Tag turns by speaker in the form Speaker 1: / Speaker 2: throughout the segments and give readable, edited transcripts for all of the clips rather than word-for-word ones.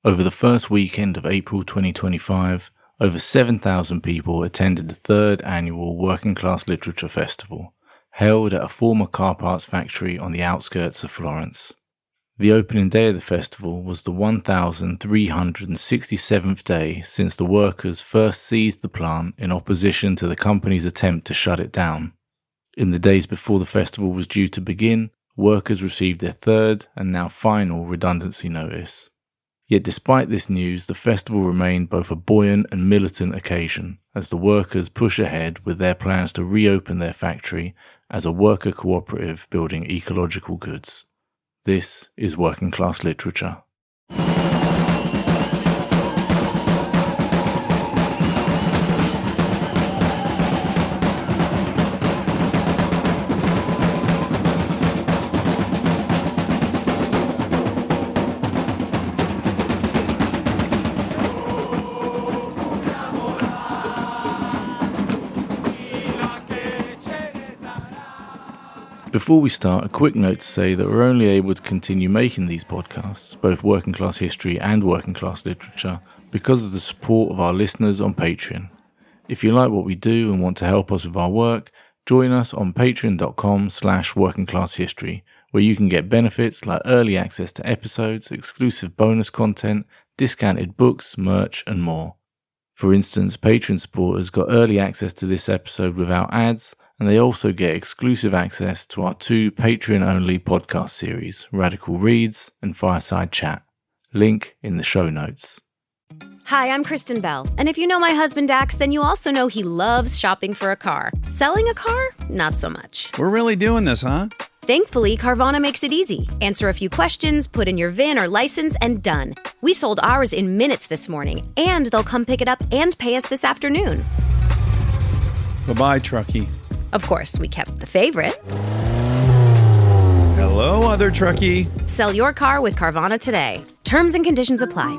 Speaker 1: Over the first weekend of April 2025, over 7,000 people attended the third annual Working Class Literature Festival, held at a former car parts factory on the outskirts of Florence. The opening day of the festival was the 1,367th day since the workers first seized the plant in opposition to the company's attempt to shut it down. In the days before the festival was due to begin, workers received their third and now final redundancy notice. Yet despite this news, the festival remained both a buoyant and militant occasion as the workers push ahead with their plans to reopen their factory as a worker cooperative building ecological goods. This is Working Class Literature. Before we start, a quick note to say that we're only able to continue making these podcasts, both Working Class History and Working Class Literature, because of the support of our listeners on Patreon. If you like what we do and want to help us with our work, join us on patreon.com/workingclasshistory, where you can get benefits like early access to episodes, exclusive bonus content, discounted books, merch, and more. For instance, Patreon supporters got early access to this episode without ads, and they also get exclusive access to our 2 Patreon-only podcast series, Radical Reads and Fireside Chat. Link in the show notes.
Speaker 2: Hi, I'm Kristen Bell, and if you know my husband Dax, then you also know he loves shopping for a car. Selling a car? Not so much.
Speaker 3: We're really doing this, huh?
Speaker 2: Thankfully, Carvana makes it easy. Answer a few questions, put in your VIN or license, and done. We sold ours in minutes this morning, and they'll come pick it up and pay us this afternoon.
Speaker 3: Bye-bye, truckie.
Speaker 2: Of course, we kept the favorite.
Speaker 3: Hello, other truckie.
Speaker 2: Sell your car with Carvana today. Terms and conditions apply.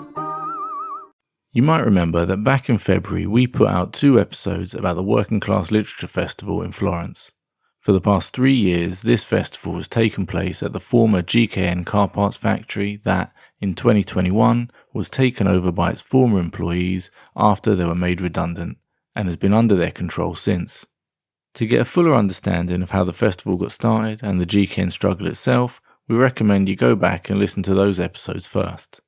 Speaker 1: You might remember that back in February we put out 2 episodes about the Working Class Literature Festival in Florence. For the past 3 years, this festival has taken place at the former GKN car parts factory that, in 2021, was taken over by its former employees after they were made redundant, and has been under their control since. To get a fuller understanding of how the festival got started and the GKN struggle itself, we recommend you go back and listen to those episodes first.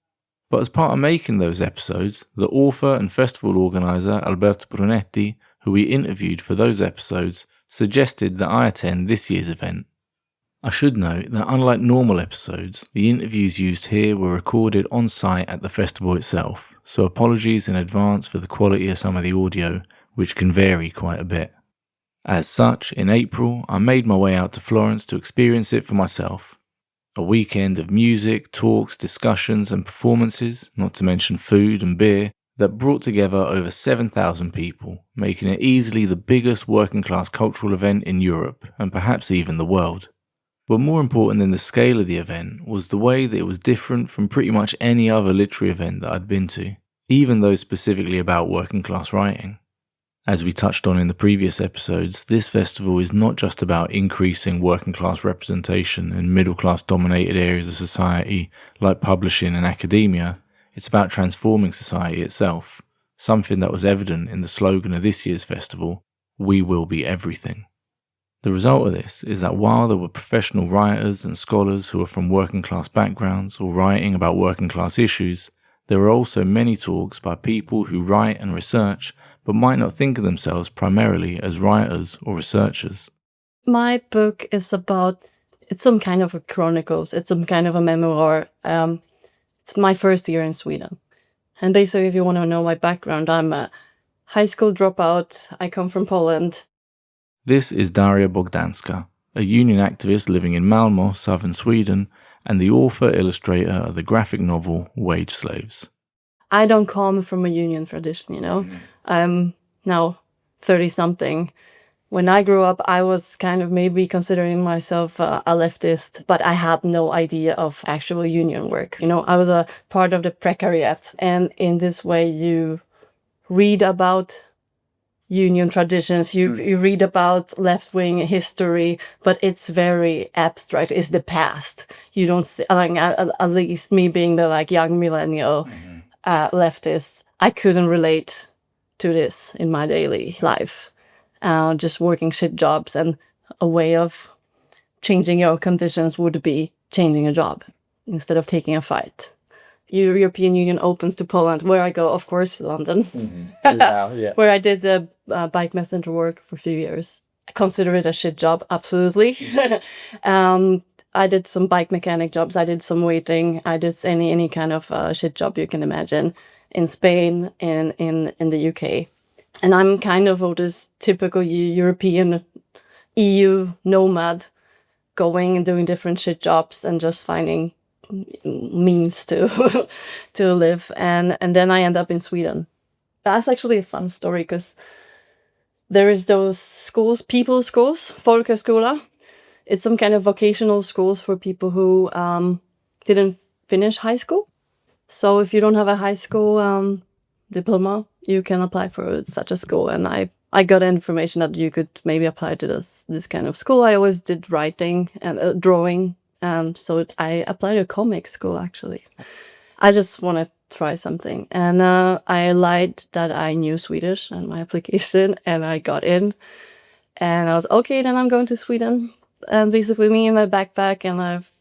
Speaker 1: But as part of making those episodes, the author and festival organiser Alberto Brunetti, who we interviewed for those episodes, suggested that I attend this year's event. I should note that unlike normal episodes, the interviews used here were recorded on site at the festival itself, so apologies in advance for the quality of some of the audio, which can vary quite a bit. As such, in April, I made my way out to Florence to experience it for myself. A weekend of music, talks, discussions and performances, not to mention food and beer, that brought together over 7,000 people, making it easily the biggest working class cultural event in Europe and perhaps even the world. But more important than the scale of the event was the way that it was different from pretty much any other literary event that I'd been to, even those specifically about working class writing. As we touched on in the previous episodes, this festival is not just about increasing working class representation in middle class dominated areas of society like publishing and academia, it's about transforming society itself, something that was evident in the slogan of this year's festival, "We will be everything." The result of this is that while there were professional writers and scholars who are from working class backgrounds or writing about working class issues, there were also many talks by people who write and research but might not think of themselves primarily as writers or researchers.
Speaker 4: My book is it's some kind of a chronicles, it's some kind of a memoir. It's my first year in Sweden. And basically, if you want to know my background, I'm a high school dropout. I come from Poland.
Speaker 1: This is Daria Bogdanska, a union activist living in Malmö, southern Sweden, and the author-illustrator of the graphic novel Wage Slaves.
Speaker 4: I don't come from a union tradition, I'm now 30-something. When I grew up, I was kind of maybe considering myself a leftist, but I had no idea of actual union work. I was a part of the precariat. And in this way, you read about union traditions. You read about left-wing history, but it's very abstract. It's the past. You don't see, like, at least me being the like young millennial leftist, I couldn't relate to this in my daily life. Just working shit jobs, and a way of changing your conditions would be changing a job instead of taking a fight. European Union opens to Poland, where I go, of course, London, where I did the bike messenger work for a few years. I consider it a shit job, absolutely. I did some bike mechanic jobs. I did some waiting. I did any kind of shit job you can imagine in Spain and in the UK. And I'm kind of this typical European EU nomad, going and doing different shit jobs and just finding means to to live. And then I end up in Sweden. That's actually a fun story, because there is those schools, people's schools, folkhögskola. It's some kind of vocational schools for people who didn't finish high school. So if you don't have a high school diploma, you can apply for such a school. And I got information that you could maybe apply to this kind of school. I always did writing and drawing. So I applied to a comic school, actually. I just want to try something. And I lied that I knew Swedish on my application, and I got in. And I was, okay, then I'm going to Sweden. And basically me in my backpack, and I've,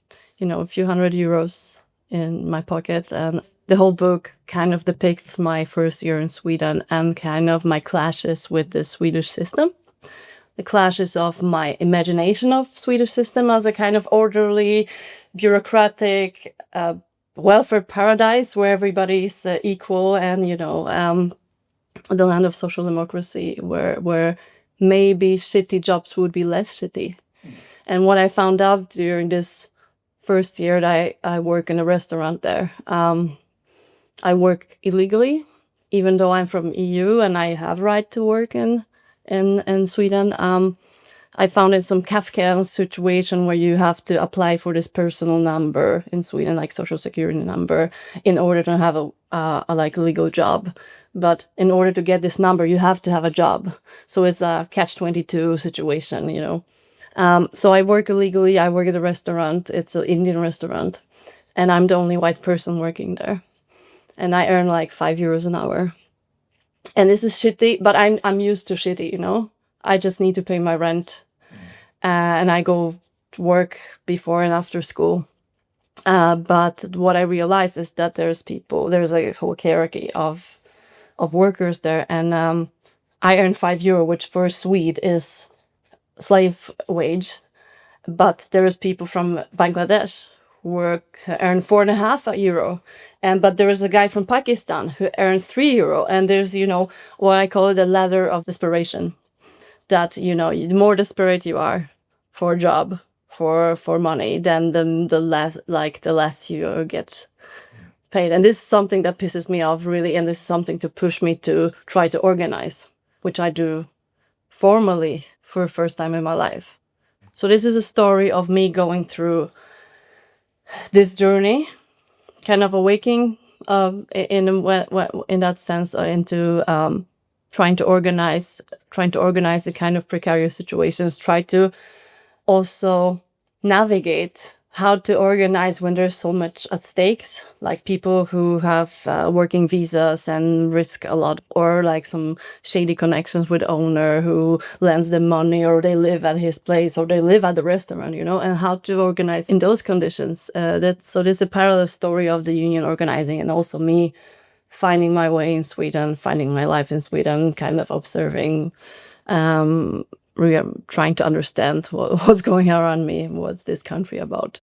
Speaker 4: a few €100 in my pocket. And the whole book kind of depicts my first year in Sweden and kind of my clashes with the Swedish system. The clashes of my imagination of Swedish system as a kind of orderly, bureaucratic welfare paradise where everybody's equal, and the land of social democracy where maybe shitty jobs would be less shitty. And what I found out during this first year that I work in a restaurant there, I work illegally, even though I'm from EU and I have right to work in Sweden. I found in some Kafka situation where you have to apply for this personal number in Sweden, like social security number, in order to have a like legal job. But in order to get this number, you have to have a job. So it's a catch-22 situation, So I work illegally. I work at a restaurant. It's an Indian restaurant, and I'm the only white person working there. And I earn like €5 an hour. And this is shitty, but I'm used to shitty, I just need to pay my rent. And I go to work before and after school. But what I realized is that there's a whole hierarchy of workers there. And I earn €5, which for a Swede is slave wage. But there is people from Bangladesh earn €4.50, but there is a guy from Pakistan who earns €3, and there's what I call the ladder of desperation. That the more desperate you are for a job, for money, then the less you get paid. And this is something that pisses me off really, and this is something to push me to try to organize, which I do formally for the first time in my life. So this is a story of me going through this journey, kind of awakening in that sense into trying to organize the kind of precarious situations, try to also navigate how to organize when there's so much at stakes, like people who have working visas and risk a lot, or like some shady connections with owner who lends them money, or they live at his place, or they live at the restaurant, and how to organize in those conditions. So there's a parallel story of the union organizing, and also me finding my way in Sweden, finding my life in Sweden, kind of observing, trying to understand what's going around me, what's this country about.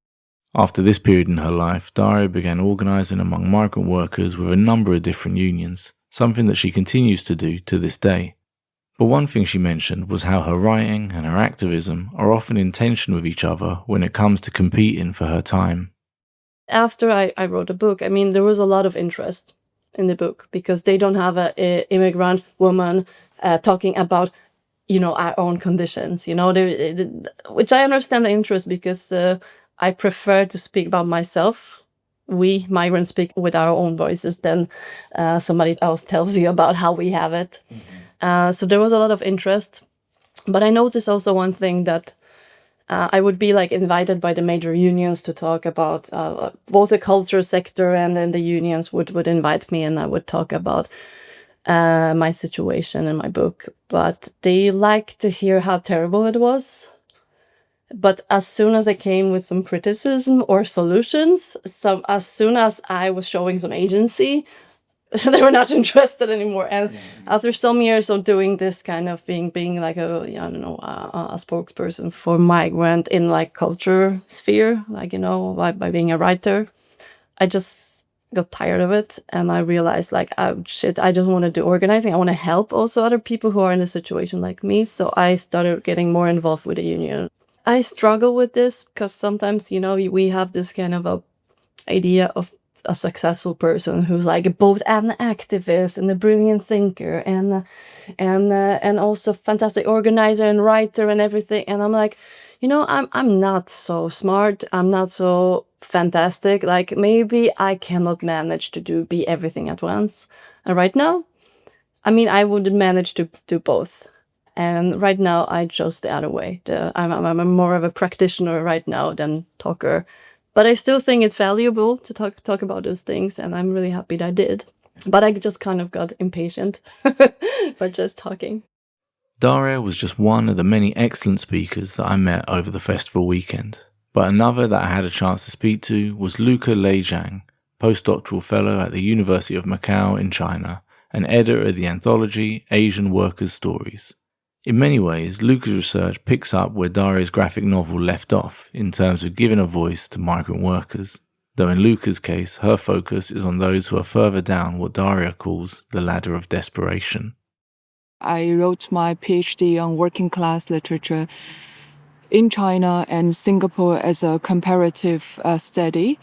Speaker 1: After this period in her life, Daria began organising among migrant workers with a number of different unions, something that she continues to do to this day. But one thing she mentioned was how her writing and her activism are often in tension with each other when it comes to competing for her time.
Speaker 4: After I wrote a book, there was a lot of interest in the book, because they don't have an immigrant woman talking about our own conditions, which I understand the interest, because I prefer to speak about myself. We migrants speak with our own voices than somebody else tells you about how we have it. So there was a lot of interest. But I noticed also one thing that I would be like invited by the major unions to talk about both the culture sector, and then the unions would invite me and I would talk about my situation in my book. But they liked to hear how terrible it was. But as soon as I came with some criticism or solutions, as soon as I was showing some agency, they were not interested anymore. And after some years of doing this kind of being like a spokesperson for migrant in like culture sphere, like, by being a writer, I just got tired of it. And I realized like, oh shit, I just want to do organizing. I want to help also other people who are in a situation like me. So I started getting more involved with the union. I struggle with this because sometimes, we have this kind of a idea of a successful person who's like both an activist and a brilliant thinker and also fantastic organizer and writer and everything. And I'm like, I'm not so smart. I'm not so fantastic. Like maybe I cannot manage to be everything at once. And right now, I would manage to do both. And right now, I chose the other way. I'm more of a practitioner right now than talker. But I still think it's valuable to talk about those things, and I'm really happy that I did. But I just kind of got impatient by just talking.
Speaker 1: Daria was just one of the many excellent speakers that I met over the festival weekend. But another that I had a chance to speak to was Luca Leijiang, postdoctoral fellow at the University of Macau in China, and editor of the anthology Asian Workers' Stories. In many ways, Luca's research picks up where Daria's graphic novel left off in terms of giving a voice to migrant workers, though in Luca's case, her focus is on those who are further down what Daria calls the ladder of desperation.
Speaker 5: I wrote my PhD on working class literature in China and Singapore as a comparative study.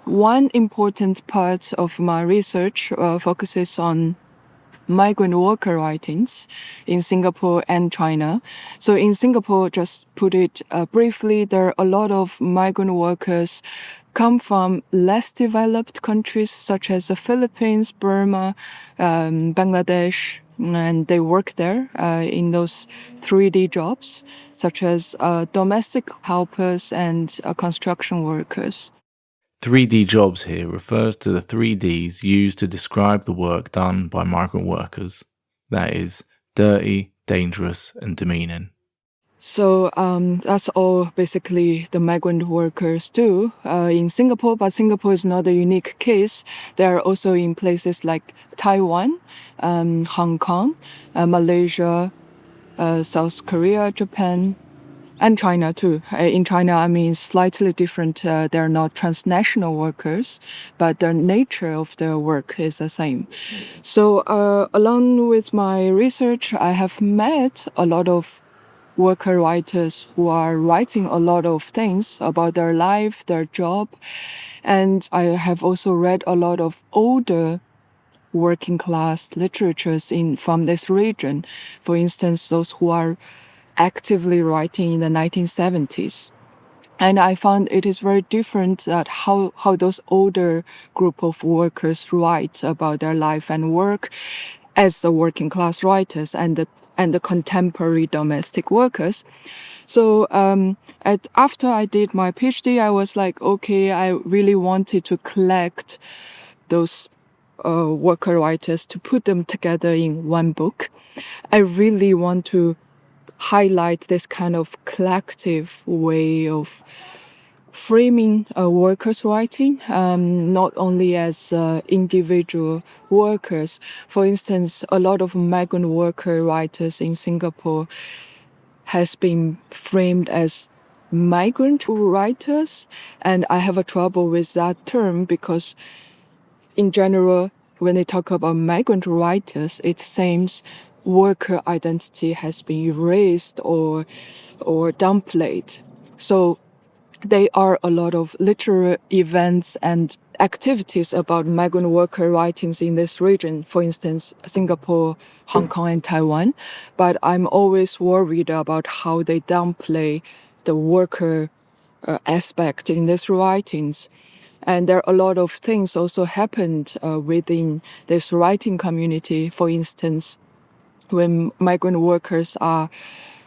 Speaker 5: One important part of my research focuses on migrant worker writings in Singapore and China. So in Singapore, just put it briefly, there are a lot of migrant workers come from less developed countries such as the Philippines, Burma, Bangladesh, and they work there in those 3D jobs, such as domestic helpers and construction workers.
Speaker 1: 3D jobs here refers to the 3Ds used to describe the work done by migrant workers. That is, dirty, dangerous, and demeaning.
Speaker 5: So that's all basically the migrant workers do in Singapore, but Singapore is not a unique case. They are also in places like Taiwan, Hong Kong, Malaysia, South Korea, Japan, and China too. In China, slightly different. They're not transnational workers, but the nature of their work is the same. So along with my research, I have met a lot of worker writers who are writing a lot of things about their life, their job. And I have also read a lot of older working class literatures from this region. For instance, those who are actively writing in the 1970s. And I found it is very different that how those older group of workers write about their life and work as the working class writers and the contemporary domestic workers. So after I did my PhD, I was like, okay, I really wanted to collect those worker writers to put them together in one book. I really want to highlight this kind of collective way of framing workers' writing, not only as individual workers. For instance, a lot of migrant worker writers in Singapore has been framed as migrant writers, and I have a trouble with that term because in general, when they talk about migrant writers, it seems worker identity has been erased or downplayed. So there are a lot of literary events and activities about migrant worker writings in this region, for instance, Singapore, Hong Kong, and Taiwan. But I'm always worried about how they downplay the worker aspect in these writings. And there are a lot of things also happened within this writing community. For instance, when migrant workers are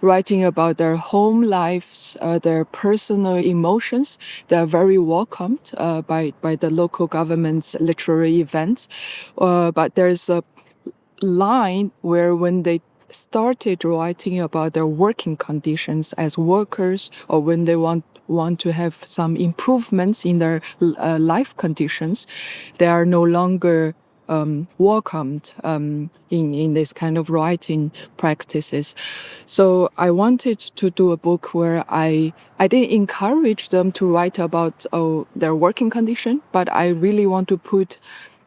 Speaker 5: writing about their home lives, their personal emotions, they are very welcomed by the local government's literary events. But there's a line where when they started writing about their working conditions as workers, or when they want to have some improvements in their life conditions, they are no longer welcomed in this kind of writing practices. So I wanted to do a book where I didn't encourage them to write about their working condition, but I really want to put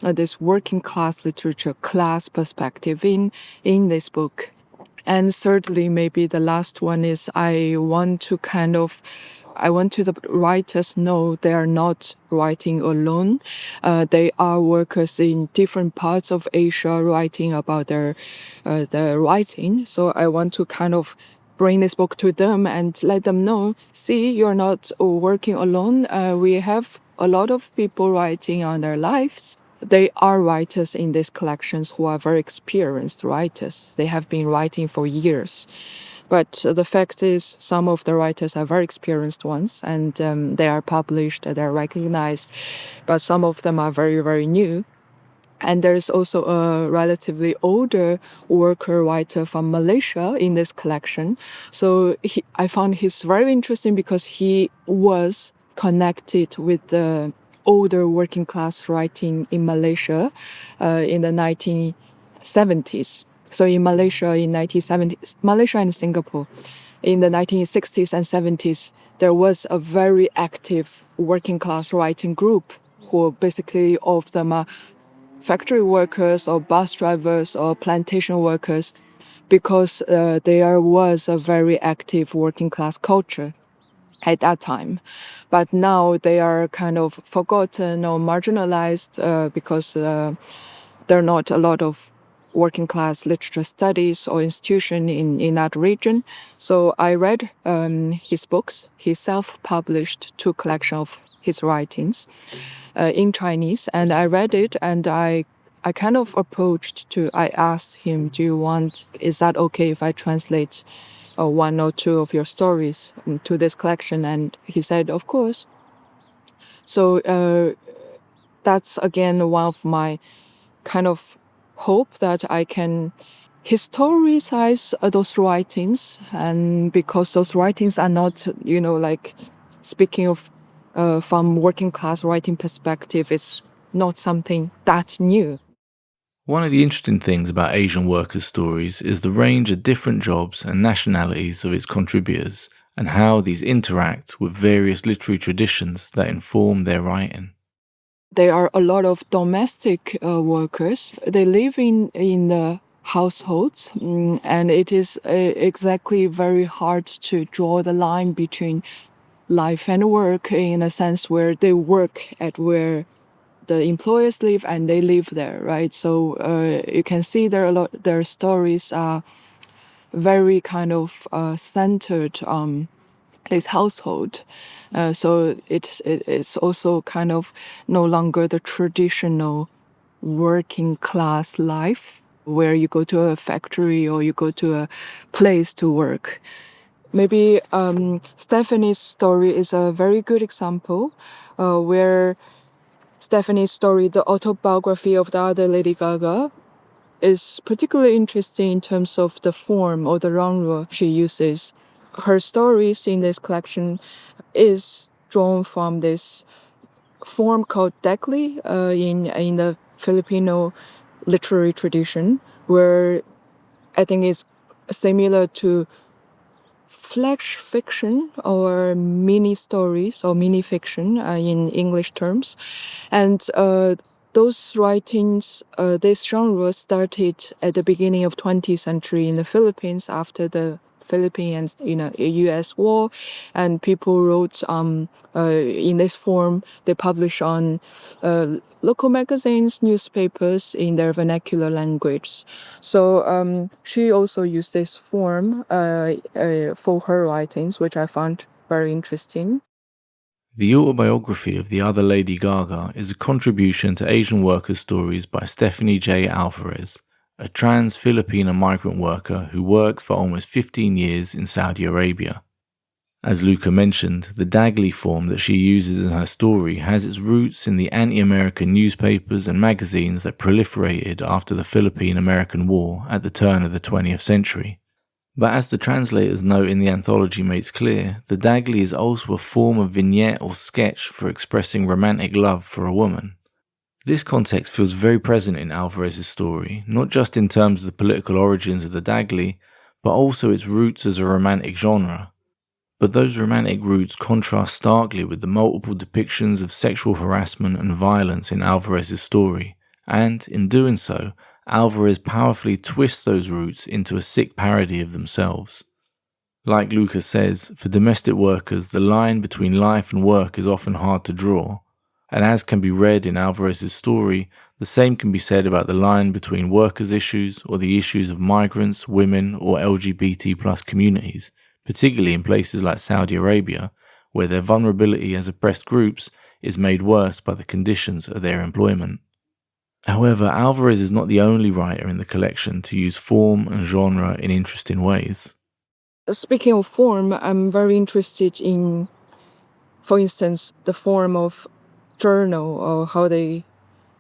Speaker 5: this working class literature, class perspective in this book. And thirdly, maybe the last one is I want to the writers know they are not writing alone. They are workers in different parts of Asia writing about their writing. So I want to kind of bring this book to them and let them know, see, you're not working alone. We have a lot of people writing on their lives. They are writers in these collections who are very experienced writers. They have been writing for years. But the fact is, some of the writers are very experienced ones, and they are published, they're recognized, but some of them are very, very new. And there's also a relatively older worker writer from Malaysia in this collection. So I found he's very interesting because he was connected with the older working class writing in Malaysia in the 1970s. So in Malaysia in 1970s, Malaysia and Singapore, in the 1960s and 70s, there was a very active working class writing group who basically all of them are factory workers or bus drivers or plantation workers, because there was a very active working class culture at that time. But now they are kind of forgotten or marginalized because there are not a lot of working class literature studies or institution in that region. So I read his books. He self-published 2 collections of his writings in Chinese, and I read it, and I kind of I asked him, is that okay if I translate 1 or 2 of your stories to this collection? And he said, of course. So that's again one of my kind of hope that I can historicize those writings, and because those writings are not, like speaking of from working class writing perspective, is not something that new.
Speaker 1: One of the interesting things about Asian workers' stories is the range of different jobs and nationalities of its contributors, and how these interact with various literary traditions that inform their writing.
Speaker 5: There are a lot of domestic workers. They live in the households, and it is exactly very hard to draw the line between life and work, in a sense where they work at where the employers live and they live there, right? So you can see their stories are very kind of centered on this household. So it's also kind of no longer the traditional working class life where you go to a factory or you go to a place to work. Maybe Stephanie's story is a very good example where Stephanie's story, the autobiography of the other Lady Gaga, is particularly interesting in terms of the form or the genre she uses. Her stories in this collection is drawn from this form called dekli in the Filipino literary tradition, where I think it's similar to flash fiction or mini stories or mini fiction in English terms. And those writings, this genre started at the beginning of 20th century in the Philippines after the Philippine and U.S. war, and people wrote in this form. They publish on local magazines, newspapers in their vernacular language. So she also used this form for her writings, which I found very interesting.
Speaker 1: The autobiography of the other Lady Gaga is a contribution to Asian workers' stories by Stephanie J. Alvarez, a trans-Filipino migrant worker who worked for almost 15 years in Saudi Arabia. As Luca mentioned, the Dagley form that she uses in her story has its roots in the anti-American newspapers and magazines that proliferated after the Philippine-American War at the turn of the 20th century. But as the translator's note in the anthology makes clear, the Dagley is also a form of vignette or sketch for expressing romantic love for a woman. This context feels very present in Alvarez's story, not just in terms of the political origins of the Dagley, but also its roots as a romantic genre. But those romantic roots contrast starkly with the multiple depictions of sexual harassment and violence in Alvarez's story, and, in doing so, Alvarez powerfully twists those roots into a sick parody of themselves. Like Lucas says, for domestic workers, the line between life and work is often hard to draw, and as can be read in Alvarez's story, the same can be said about the line between workers' issues or the issues of migrants, women, or LGBT+ communities, particularly in places like Saudi Arabia, where their vulnerability as oppressed groups is made worse by the conditions of their employment. However, Alvarez is not the only writer in the collection to use form and genre in interesting ways.
Speaker 5: Speaking of form, I'm very interested in, for instance, the form of journal or how they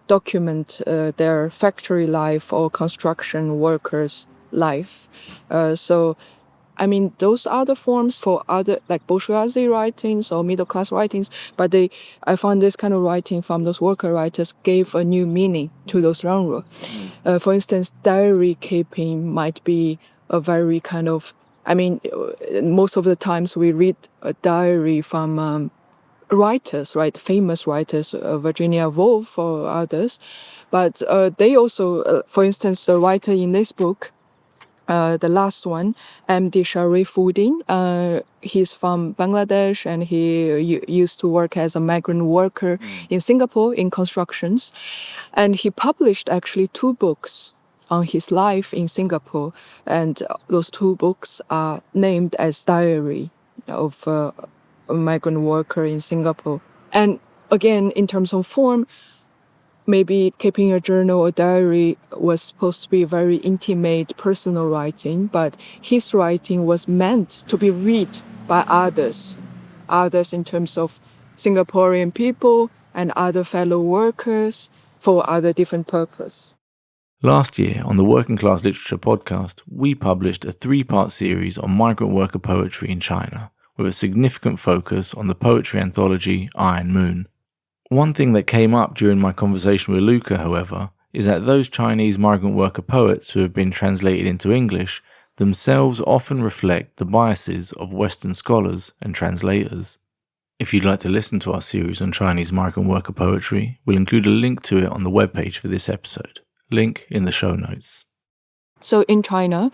Speaker 5: document their factory life or construction workers' life. Those are the forms for other, like bourgeoisie writings or middle-class writings, but I found this kind of writing from those worker writers gave a new meaning to those genres. For instance, diary keeping might be a very kind of, most of the times we read a diary from writers, right? Famous writers, Virginia Woolf or others. But they also, for instance, the writer in this book, the last one, M.D. Sharifuddin, he's from Bangladesh and he used to work as a migrant worker in Singapore in constructions. And he published actually 2 books on his life in Singapore. And those 2 books are named as Diary of a migrant worker in Singapore. And again, in terms of form, maybe keeping a journal or diary was supposed to be very intimate, personal writing, but his writing was meant to be read by others in terms of Singaporean people and other fellow workers for other different purpose.
Speaker 1: Last year, on the Working Class Literature podcast, we published a 3-part series on migrant worker poetry in China, with a significant focus on the poetry anthology Iron Moon. One thing that came up during my conversation with Luca, however, is that those Chinese migrant worker poets who have been translated into English themselves often reflect the biases of Western scholars and translators. If you'd like to listen to our series on Chinese migrant worker poetry, we'll include a link to it on the webpage for this episode. Link in the show notes.
Speaker 5: So in China,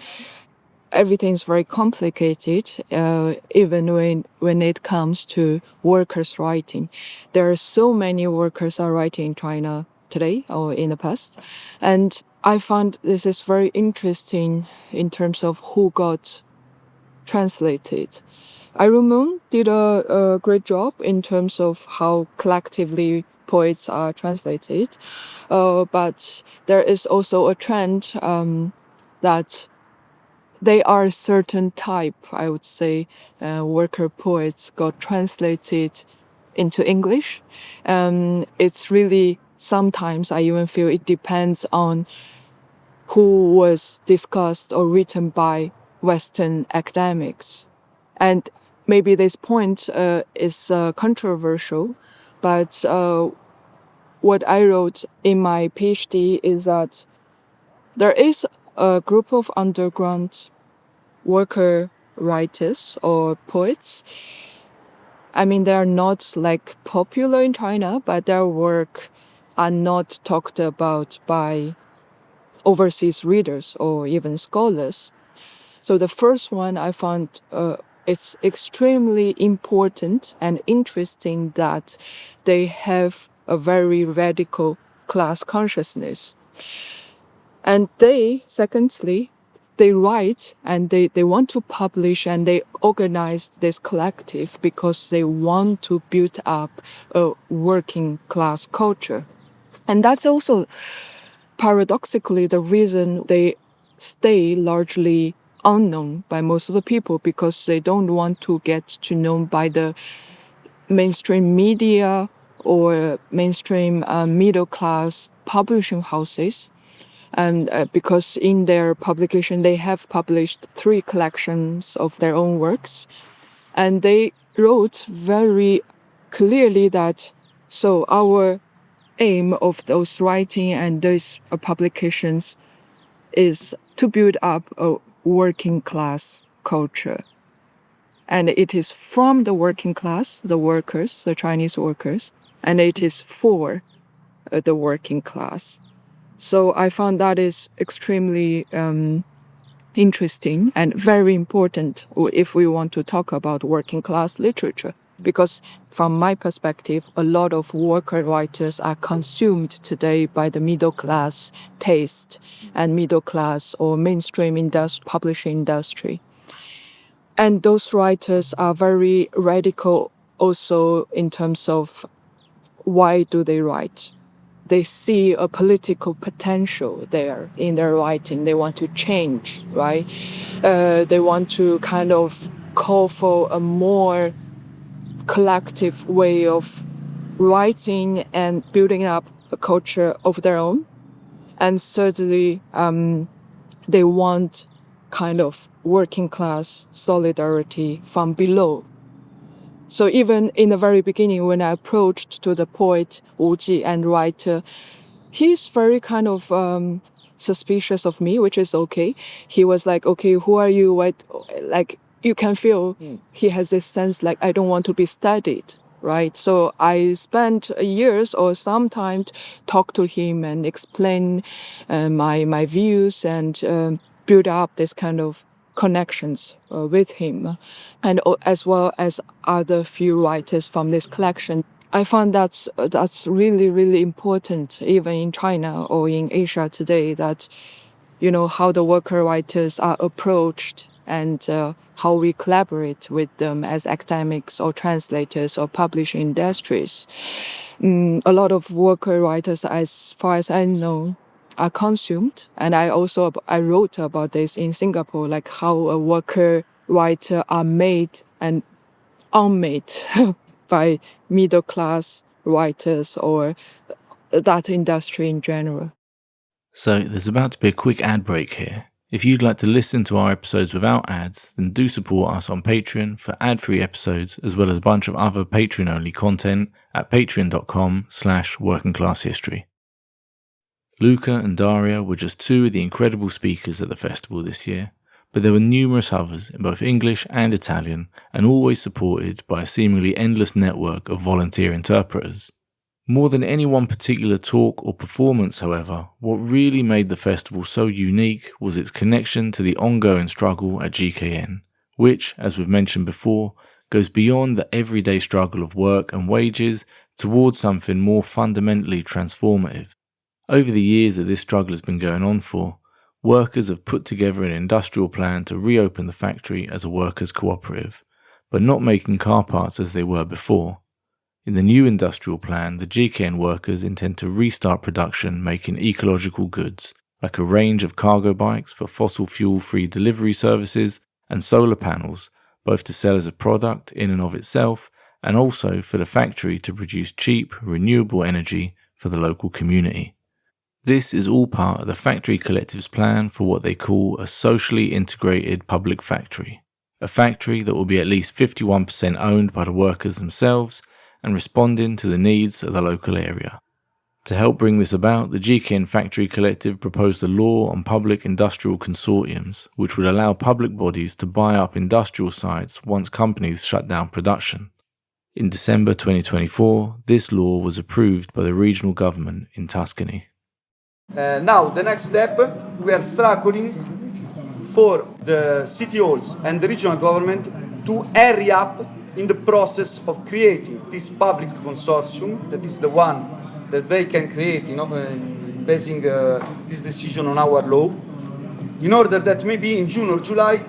Speaker 5: everything's very complicated, even when it comes to workers' writing. There are so many workers are writing in China today or in the past. And I found this is very interesting in terms of who got translated. Iron Moon did a great job in terms of how collectively poets are translated. But there is also a trend that they are a certain type, I would say, worker poets got translated into English. It's really, sometimes I even feel it depends on who was discussed or written by Western academics. And maybe this point is controversial, but what I wrote in my PhD is that there is a group of underground worker writers or poets. They are not like popular in China, but their work are not talked about by overseas readers or even scholars. So the first one I found it's extremely important and interesting that they have a very radical class consciousness. And secondly, they write and they want to publish and they organize this collective because they want to build up a working class culture. And that's also paradoxically, the reason they stay largely unknown by most of the people because they don't want to get to know by the mainstream media or mainstream middle class publishing houses. And because in their publication, they have published 3 collections of their own works. And they wrote very clearly that, so our aim of those writing and those publications is to build up a working class culture. And it is from the working class, the workers, the Chinese workers, and it is for the working class. So I found that is extremely interesting and very important if we want to talk about working class literature. Because from my perspective, a lot of worker writers are consumed today by the middle class taste and middle class or mainstream publishing industry. And those writers are very radical also in terms of why do they write. They see a political potential there in their writing. They want to change, right? They want to kind of call for a more collective way of writing and building up a culture of their own. And certainly, they want kind of working class solidarity from below. So even in the very beginning, when I approached to the poet Wu Ji and writer, he's very kind of suspicious of me, which is okay. He was like, okay, who are you? What? Like, you can feel he has this sense like, I don't want to be studied, right? So I spent years or some time to talk to him and explain my views and build up this kind of connections with him, and as well as other few writers from this collection. I found that's really, really important, even in China or in Asia today, that, you know, how the worker writers are approached and how we collaborate with them as academics or translators or publishing industries. A lot of worker writers, as far as I know, are consumed. And I wrote about this in Singapore, like how a worker writer are made and unmade by middle class writers or that industry in general.
Speaker 1: So there's about to be a quick ad break here. If you'd like to listen to our episodes without ads, then do support us on Patreon for ad-free episodes as well as a bunch of other Patreon-only content at patreon.com/workingclasshistory. Luca and Daria were just 2 of the incredible speakers at the festival this year, but there were numerous others in both English and Italian, and always supported by a seemingly endless network of volunteer interpreters. More than any one particular talk or performance, however, what really made the festival so unique was its connection to the ongoing struggle at GKN, which, as we've mentioned before, goes beyond the everyday struggle of work and wages towards something more fundamentally transformative. Over the years that this struggle has been going on for, workers have put together an industrial plan to reopen the factory as a workers' cooperative, but not making car parts as they were before. In the new industrial plan, the GKN workers intend to restart production making ecological goods, like a range of cargo bikes for fossil fuel-free delivery services and solar panels, both to sell as a product in and of itself, and also for the factory to produce cheap, renewable energy for the local community. This is all part of the Factory Collective's plan for what they call a socially integrated public factory, a factory that will be at least 51% owned by the workers themselves and responding to the needs of the local area. To help bring this about, the GKN Factory Collective proposed a law on public industrial consortiums, which would allow public bodies to buy up industrial sites once companies shut down production. In December 2024, this law was approved by the regional government in Tuscany.
Speaker 6: Now, the next step, we are struggling for the city halls and the regional government to hurry up in the process of creating this public consortium, that is the one that they can create, basing this decision on our law, in order that maybe in June or July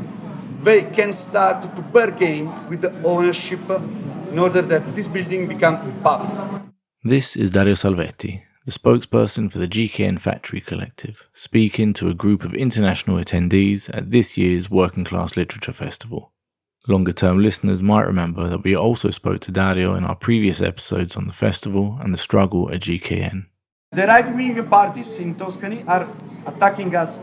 Speaker 6: they can start to bargain with the ownership in order that this building become public.
Speaker 1: This is Dario Salvetti, the spokesperson for the GKN Factory Collective, speaking to a group of international attendees at this year's Working Class Literature Festival. Longer-term listeners might remember that we also spoke to Dario in our previous episodes on the festival and the struggle at GKN.
Speaker 6: The right-wing parties in Tuscany are attacking us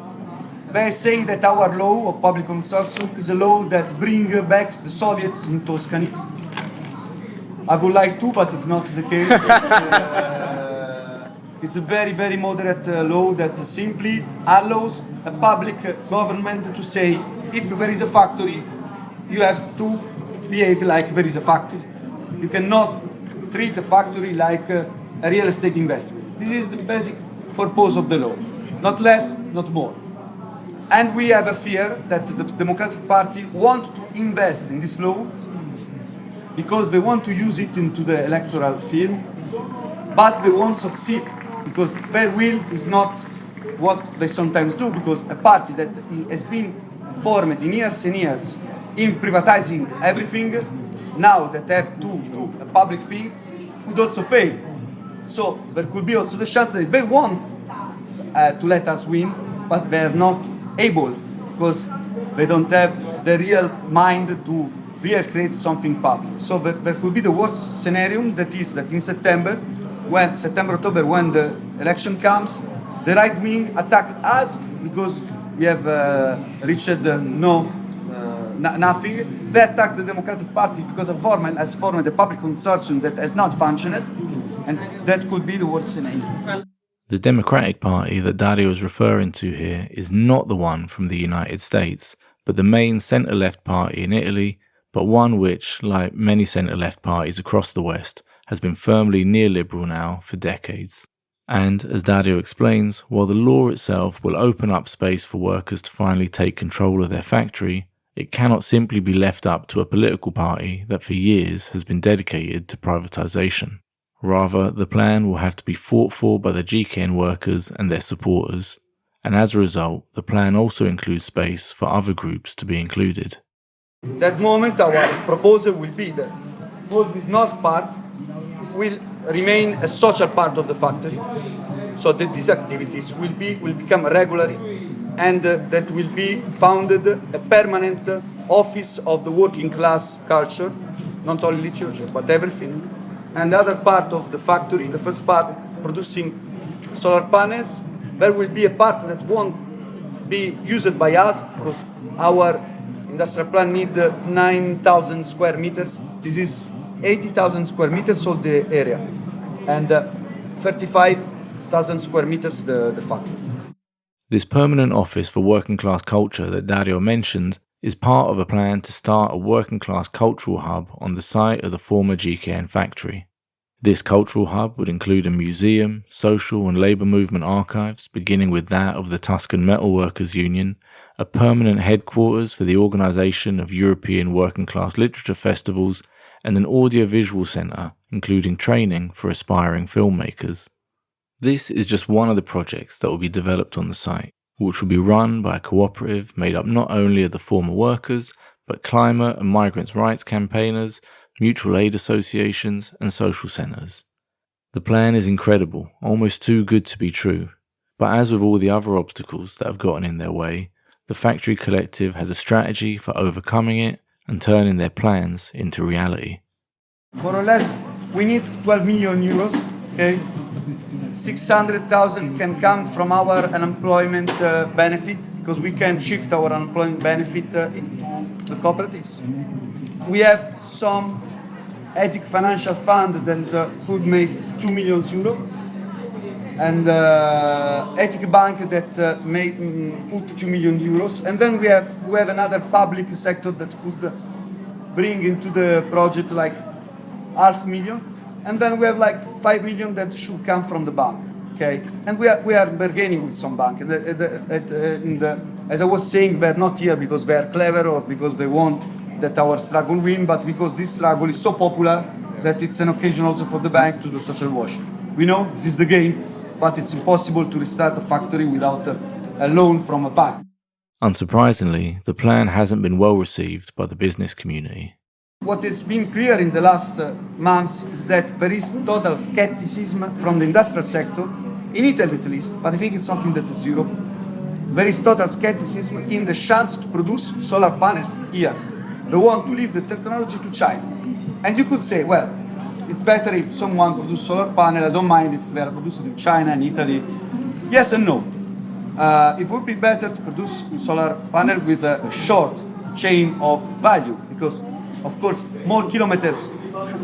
Speaker 6: by saying that our law of public consortium is a law that brings back the Soviets in Tuscany. I would like to, but it's not the case. It's a very, very moderate law that simply allows a public government to say, if there is a factory, you have to behave like there is a factory. You cannot treat a factory like a real estate investment. This is the basic purpose of the law. Not less, not more. And we have a fear that the Democratic Party want to invest in this law because they want to use it into the electoral field, but they won't succeed because their will is not what they sometimes do, because a party that has been formed in years and years in privatizing everything, now that they have to do a public thing, could also fail. So there could be also the chance that they want to let us win, but they're not able because they don't have the real mind to really create something public. So there could be the worst scenario, that is that in September, October, when the election comes, the right wing attack us because we have reached nothing. They attack the Democratic Party because has formed a public consortium that has not functioned, and that could be the worst scenario.
Speaker 1: The Democratic Party that Dario is referring to here is not the one from the United States, but the main centre-left party in Italy, but one which, like many centre-left parties across the West, has been firmly neoliberal now for decades. And, as Dario explains, while the law itself will open up space for workers to finally take control of their factory, it cannot simply be left up to a political party that for years has been dedicated to privatisation. Rather, the plan will have to be fought for by the GKN workers and their supporters, and as a result, the plan also includes space for other groups to be included.
Speaker 6: At that moment, our proposal will be that all this north part will remain a social part of the factory, so that these activities will become regular, and that will be founded a permanent office of the working class culture, not only literature, but everything. And the other part of the factory, the first part producing solar panels, there will be a part that won't be used by us because our industrial plant needs 9,000 square meters. This is 80,000 square meters of the area, and 35,000 square meters the factory.
Speaker 1: This permanent office for working class culture that Dario mentioned is part of a plan to start a working class cultural hub on the site of the former GKN factory. This cultural hub would include a museum, social and labour movement archives, beginning with that of the Tuscan Metal Workers Union, a permanent headquarters for the organisation of European working class literature festivals, and an audiovisual centre, including training for aspiring filmmakers. This is just one of the projects that will be developed on the site, which will be run by a cooperative made up not only of the former workers, but climate and migrants' rights campaigners, mutual aid associations, and social centres. The plan is incredible, almost too good to be true, but as with all the other obstacles that have gotten in their way, the Factory Collective has a strategy for overcoming it and turning their plans into reality.
Speaker 6: More or less, we need 12 million euros, okay? 600,000 can come from our unemployment benefit, because we can shift our unemployment benefit into the cooperatives. We have some ethic financial fund that could make 2 million euro, and ethic bank that may put 2 million euros, and then we have another public sector that could bring into the project like 500,000. And then we have like 5 million that should come from the bank, okay? And we are bargaining with some bank. And as I was saying, they're not here because they are clever or because they want that our struggle win, but because this struggle is so popular that it's an occasion also for the bank to do social washing. We know this is the game, but it's impossible to restart a factory without a loan from a bank.
Speaker 1: Unsurprisingly, the plan hasn't been well received by the business community.
Speaker 6: What has been clear in the last months is that there is total skepticism from the industrial sector, in Italy at least, but I think it's something that is Europe. There is total skepticism in the chance to produce solar panels here. They want to leave the technology to China. And you could say, well, it's better if someone produces solar panel. I don't mind if they are produced in China and Italy. Yes and no. It would be better to produce solar panel with a short chain of value because, of course, more kilometers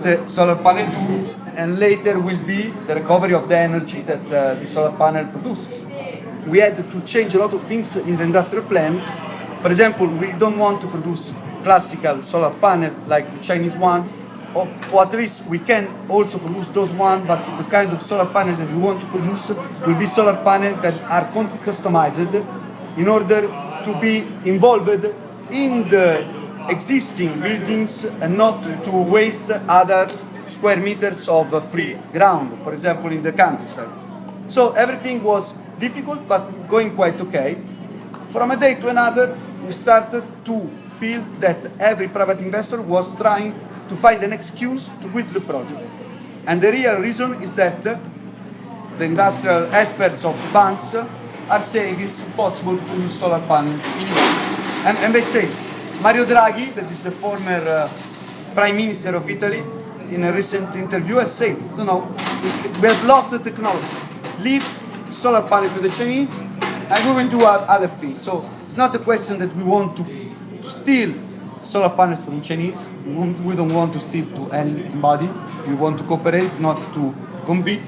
Speaker 6: the solar panel do, and later will be the recovery of the energy that the solar panel produces. We had to change a lot of things in the industrial plan. For example, we don't want to produce classical solar panel like the Chinese one, or at least we can also produce those one, but the kind of solar panel that we want to produce will be solar panels that are customized in order to be involved in the existing buildings and not to waste other square meters of free ground, for example, in the countryside. So everything was difficult, but going quite okay. From a day to another, we started to feel that every private investor was trying to find an excuse to quit the project. And the real reason is that the industrial experts of the banks are saying it's impossible to use solar panels in Italy. And they say, Mario Draghi, that is the former Prime Minister of Italy, in a recent interview has said, no, we have lost the technology. Leave solar panel to the Chinese and we will do other things. So it's not a question that we want to steal solar panels from the Chinese. We don't want to steal to anybody. We want to cooperate, not to compete.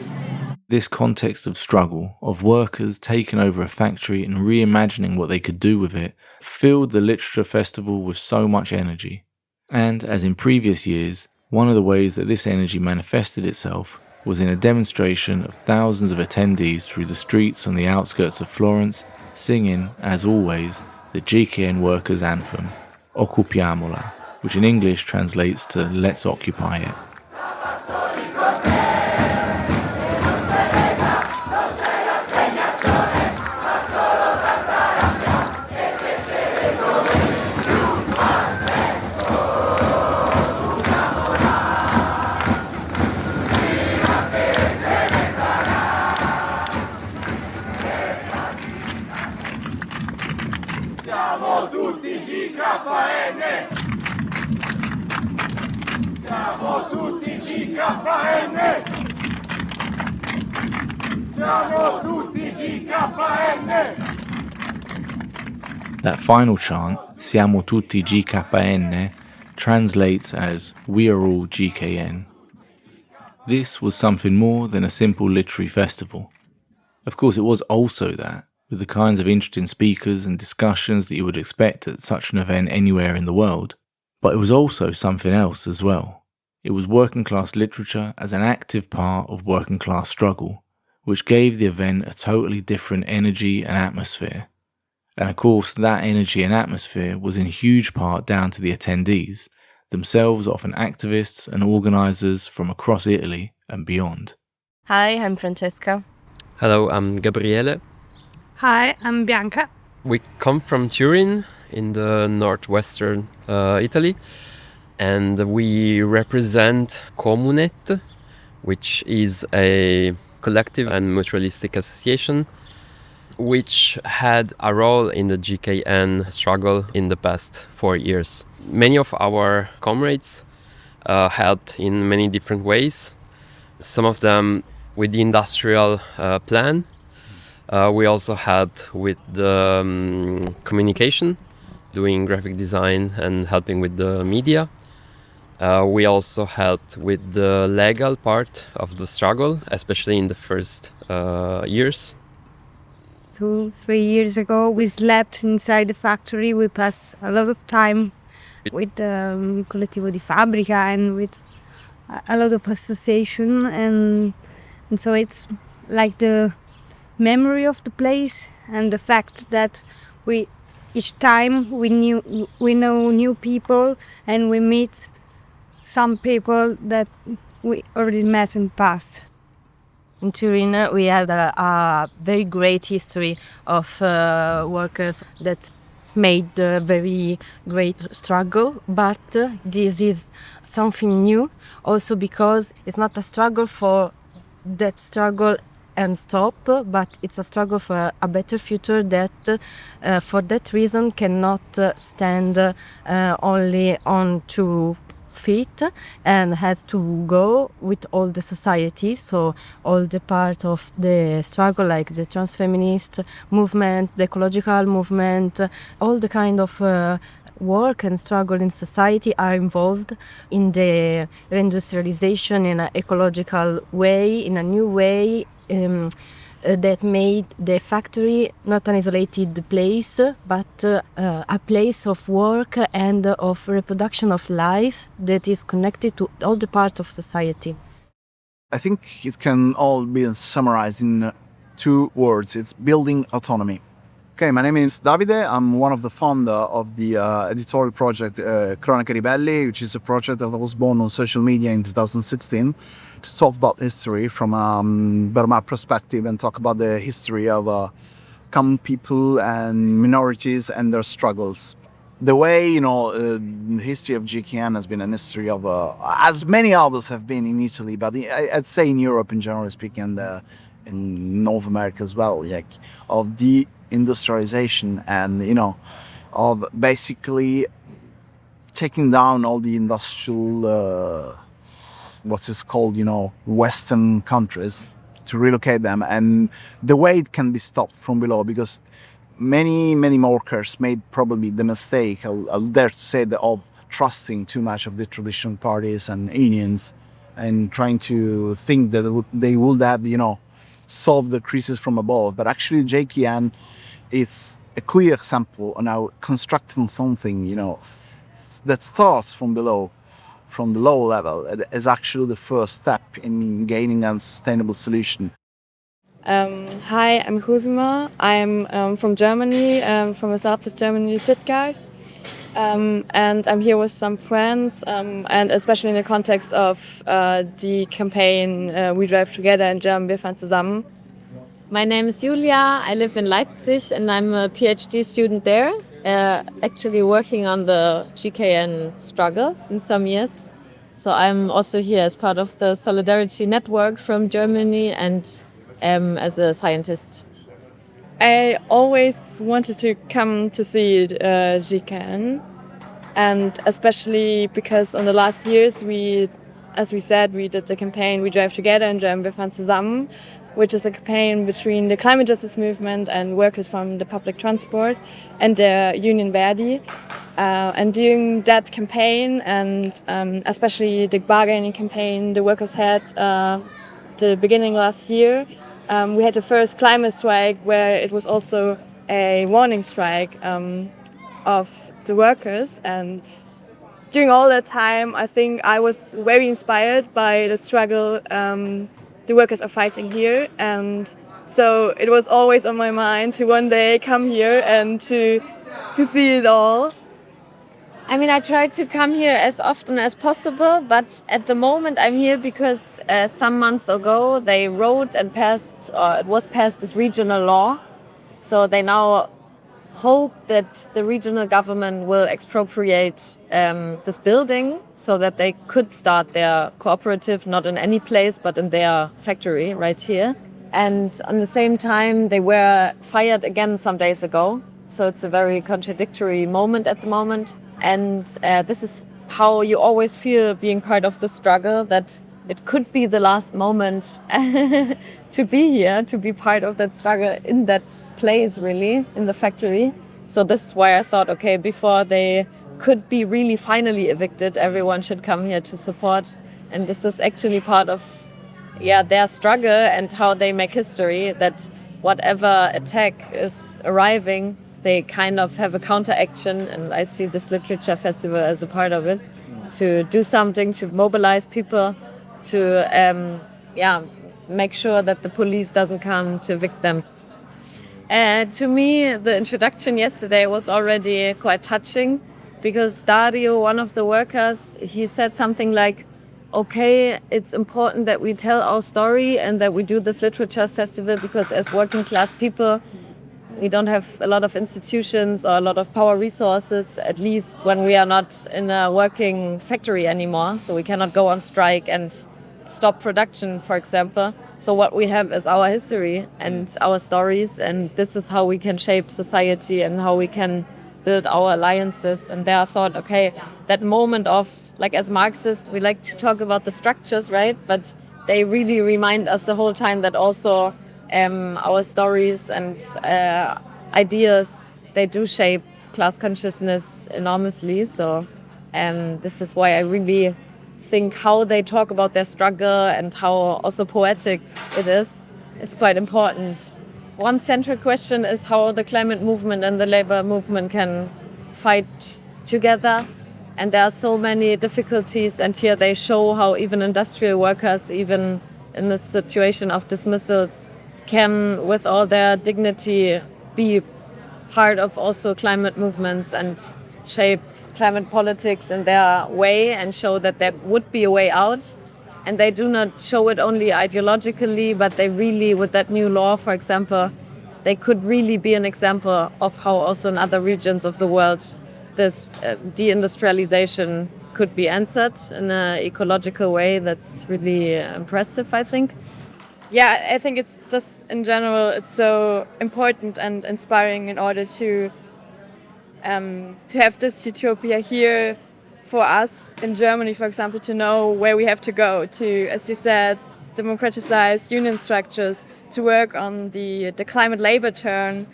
Speaker 1: This context of struggle, of workers taking over a factory and reimagining what they could do with it, filled the literature festival with so much energy. And, as in previous years, one of the ways that this energy manifested itself was in a demonstration of thousands of attendees through the streets on the outskirts of Florence, singing, as always, the GKN workers' anthem, Occupiamola, which in English translates to Let's Occupy It.
Speaker 7: Siamo tutti GKN! Siamo tutti GKN! Siamo tutti GKN!
Speaker 1: That final chant, Siamo tutti GKN, translates as We are all GKN. This was something more than a simple literary festival. Of course, it was also that, with the kinds of interesting speakers and discussions that you would expect at such an event anywhere in the world. But it was also something else as well. It was working class literature as an active part of working class struggle, which gave the event a totally different energy and atmosphere. And of course, that energy and atmosphere was in huge part down to the attendees, themselves often activists and organisers from across Italy and beyond.
Speaker 8: Hi, I'm Francesca.
Speaker 9: Hello, I'm Gabriele.
Speaker 10: Hi, I'm Bianca.
Speaker 9: We come from Turin in the northwestern Italy, and we represent Comunet, which is a collective and mutualistic association which had a role in the GKN struggle in the past 4 years. Many of our comrades helped in many different ways, some of them with the industrial plan. We also helped with the communication, doing graphic design and helping with the media. We also helped with the legal part of the struggle, especially in the first years.
Speaker 10: 2-3 years ago, we slept inside the factory. We passed a lot of time with the Collettivo di Fabbrica and with a lot of association, and so it's like the memory of the place and the fact that each time we know new people and we meet some people that we already met in the past.
Speaker 8: In Turin, we had a very great history of workers that made a very great struggle, but this is something new also because it's not a struggle for that struggle and stop, but it's a struggle for a better future that for that reason cannot stand only on two feet and has to go with all the society, so all the part of the struggle like the transfeminist movement, the ecological movement, all the kind of work and struggle in society are involved in the reindustrialization in an ecological way, in a new way that made the factory not an isolated place, but a place of work and of reproduction of life that is connected to all the parts of society.
Speaker 11: I think it can all be summarized in two words. It's building autonomy. Okay, my name is Davide. I'm one of the founder of the editorial project Cronache Ribelli, which is a project that was born on social media in 2016 to talk about history from a Burma perspective and talk about the history of common people and minorities and their struggles. The way, the history of GKN has been a history of, as many others have been in Italy, but I'd say in Europe in general speaking, and in North America as well, like, of the industrialization and, of basically taking down all the industrial, what is called, Western countries, to relocate them, and the way it can be stopped from below, because many workers made probably the mistake, I'll dare to say, of trusting too much of the traditional parties and unions and trying to think that they would have, solved the crisis from above. But actually JKN is a clear example on how constructing something, that starts from below, from the low level, is actually the first step in gaining a sustainable solution.
Speaker 4: Hi, I'm Husma. I'm from Germany, from the south of Germany, Stuttgart. And I'm here with some friends, and especially in the context of the campaign We Drive Together in German, wir fahren zusammen.
Speaker 12: My name is Julia. I live in Leipzig and I'm a PhD student there, actually working on the GKN struggles in some years. So I'm also here as part of the Solidarity Network from Germany and as a scientist.
Speaker 4: I always wanted to come to see GKN, and especially because in the last years as we said, we did the campaign We Drive Together in German, wir fahren zusammen, which is a campaign between the climate justice movement and workers from the public transport and the union Verdi. And during that campaign, and especially the bargaining campaign the workers had the beginning last year, we had the first climate strike where it was also a warning strike of the workers. And during all that time, I think I was very inspired by the struggle the workers are fighting here. And so it was always on my mind to one day come here and to see it all.
Speaker 12: I mean, I try to come here as often as possible, but at the moment I'm here because some months ago they wrote and passed, or it was passed, this regional law. So they now hope that the regional government will expropriate this building so that they could start their cooperative, not in any place, but in their factory right here. And at the same time, they were fired again some days ago. So it's a very contradictory moment at the moment. And this is how you always feel being part of the struggle, that it could be the last moment to be here, to be part of that struggle in that place, really, in the factory. So this is why I thought, okay, before they could be really finally evicted, everyone should come here to support. And this is actually part of their struggle and how they make history, that whatever attack is arriving, they kind of have a counteraction, and I see this literature festival as a part of it, to do something, to mobilize people, to make sure that the police doesn't come to evict them. To me, the introduction yesterday was already quite touching, because Dario, one of the workers, he said something like, okay, it's important that we tell our story and that we do this literature festival because as working class people, We don't have a lot of institutions or a lot of power resources, at least when we are not in a working factory anymore. So we cannot go on strike and stop production, for example. So what we have is our history and our stories, and this is how we can shape society and how we can build our alliances. And there I thought, okay, that moment of, like as Marxists, we like to talk about the structures, right? But they really remind us the whole time that also our stories and ideas, they do shape class consciousness enormously. So this is why I really think how they talk about their struggle and how also poetic it is. It's quite important. One central question is how the climate movement and the labor movement can fight together. And there are so many difficulties, and here they show how even industrial workers, even in this situation of dismissals, can, with all their dignity, be part of also climate movements and shape climate politics in their way and show that there would be a way out. And they do not show it only ideologically, but they really, with that new law, for example, they could really be an example of how also in other regions of the world this deindustrialization could be answered in an ecological way. That's really impressive, I think.
Speaker 13: Yeah, I think it's just in general, it's so important and inspiring in order to have this utopia here for us in Germany, for example, to know where we have to go to, as you said, democratize union structures, to work on the climate labor turn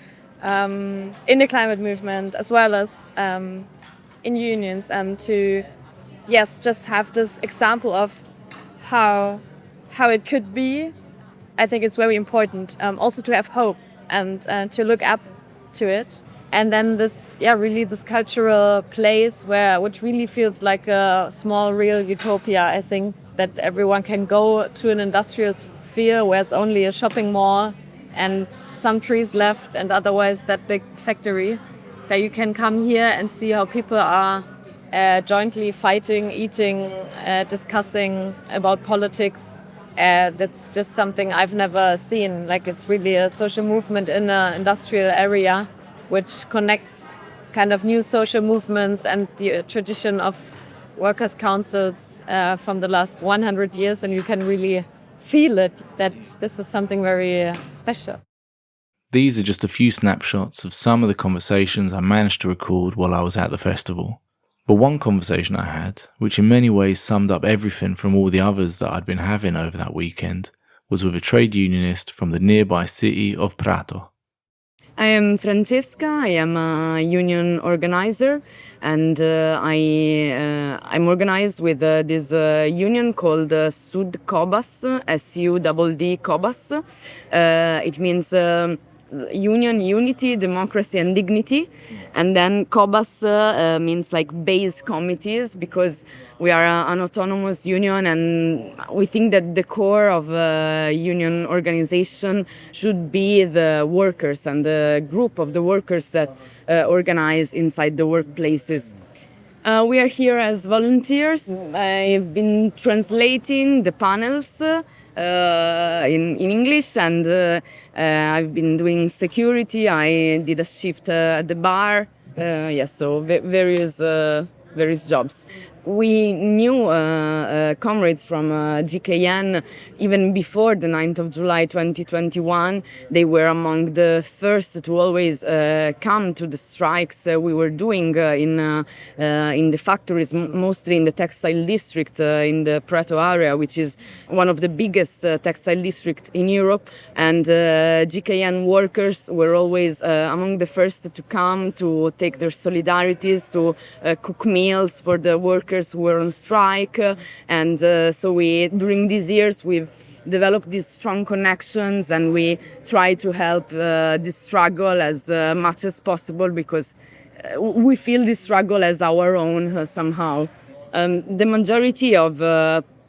Speaker 13: in the climate movement as well as in unions, and to, yes, just have this example of how it could be. I think it's very important also to have hope and to look up to it.
Speaker 12: And then this, really this cultural place which really feels like a small, real utopia. I think that everyone can go to an industrial sphere where it's only a shopping mall and some trees left, and otherwise that big factory. That you can come here and see how people are jointly fighting, eating, discussing about politics. That's just something I've never seen. Like, it's really a social movement in an industrial area, which connects kind of new social movements and the tradition of workers' councils from the last 100 years. And you can really feel it, that this is something very special.
Speaker 1: These are just a few snapshots of some of the conversations I managed to record while I was at the festival. But one conversation I had, which in many ways summed up everything from all the others that I'd been having over that weekend, was with a trade unionist from the nearby city of Prato.
Speaker 14: I am Francesca, I am a union organizer, and I'm organized with this union called Sud Cobas, SUDD Cobas. It means union, unity, democracy and dignity. And then Cobas means like base committees, because we are an autonomous union and we think that the core of a union organization should be the workers and the group of the workers that organize inside the workplaces. We are here as volunteers. I've been translating the panels in English, and I've been doing security. I did a shift at the bar. So various jobs. We knew comrades from GKN even before the 9th of July 2021. They were among the first to always come to the strikes we were doing in the factories, mostly in the textile district in the Prato area, which is one of the biggest textile districts in Europe. And GKN workers were always among the first to come to take their solidarities, to cook meals for the workers who were on strike, and so during these years we've developed these strong connections, and we try to help this struggle as much as possible, because we feel this struggle as our own somehow. The majority of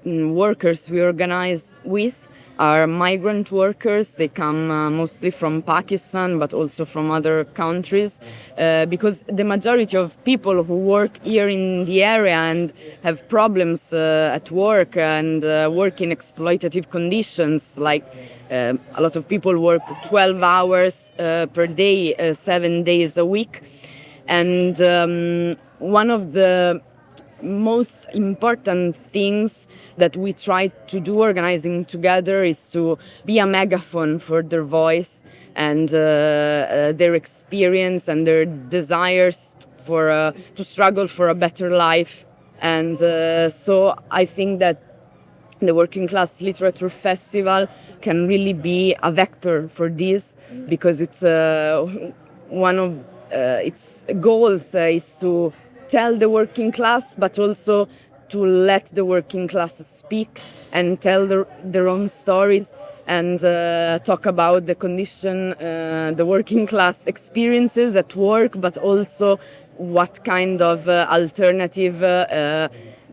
Speaker 14: workers we organize with are migrant workers. They come mostly from Pakistan, but also from other countries, because the majority of people who work here in the area and have problems at work and work in exploitative conditions, like a lot of people work 12 hours per day, 7 days a week. And one of the most important things that we try to do organizing together is to be a megaphone for their voice and their experience and their desires for to struggle for a better life. And so I think that the Working Class Literature Festival can really be a vector for this, because it's one of its goals is to tell the working class, but also to let the working class speak and tell their own stories and talk about the condition the working class experiences at work, but also what kind of alternative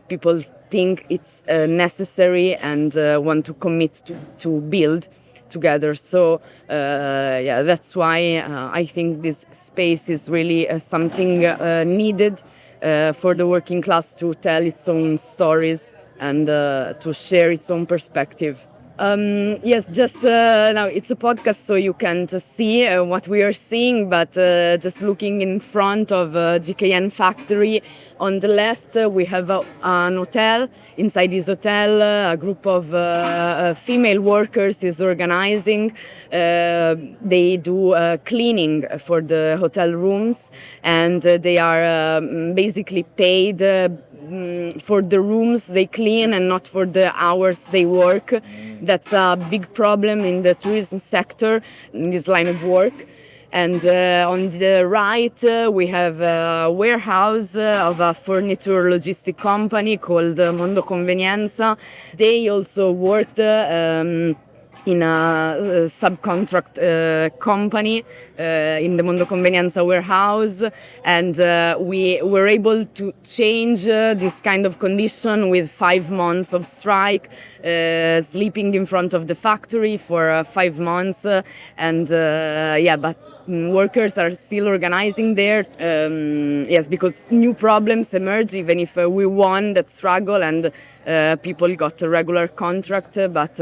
Speaker 14: people think it's necessary and want to commit to build together. So yeah, that's why I think this space is really something needed for the working class to tell its own stories and to share its own perspective. Yes, just now it's a podcast, so you can't see what we are seeing, but just looking in front of GKN factory on the left, we have an hotel. Inside this hotel, a group of female workers is organizing. They do cleaning for the hotel rooms, and they are basically paid for the rooms they clean and not for the hours they work. That's a big problem in the tourism sector, in this line of work. And on the right, we have a warehouse of a furniture logistic company called Mondo Convenienza. They also worked in a subcontract company in the Mondo Convenienza warehouse, and we were able to change this kind of condition with 5 months of strike, sleeping in front of the factory for 5 months, and yeah, but workers are still organizing there, yes, because new problems emerge even if we won that struggle and people got a regular contract, but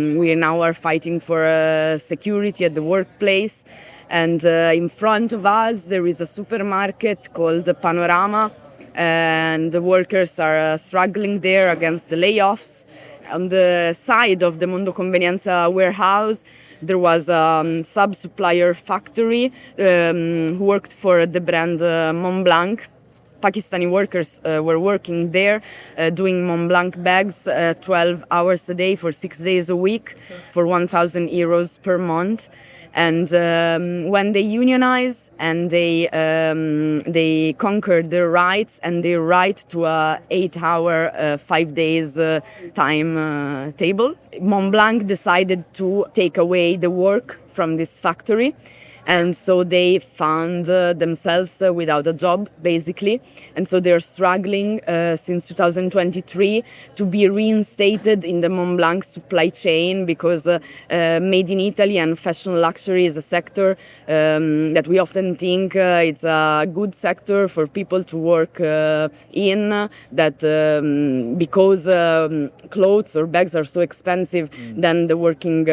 Speaker 14: we now are fighting for security at the workplace. And in front of us there is a supermarket called Panorama, and the workers are struggling there against the layoffs. On the side of the Mondo Convenienza warehouse, there was a sub-supplier factory who worked for the brand Mont Blanc. Pakistani workers were working there doing Mont Blanc bags 12 hours a day for 6 days a week for 1,000 euros per month. And when they unionized and they conquered their rights and their right to a 8-hour, 5 days time table, Mont Blanc decided to take away the work from this factory. And so they found themselves without a job, basically. And so they're struggling since 2023 to be reinstated in the Mont Blanc supply chain, because made in Italy and fashion luxury is a sector that we often think it's a good sector for people to work in, that because clothes or bags are so expensive, then the working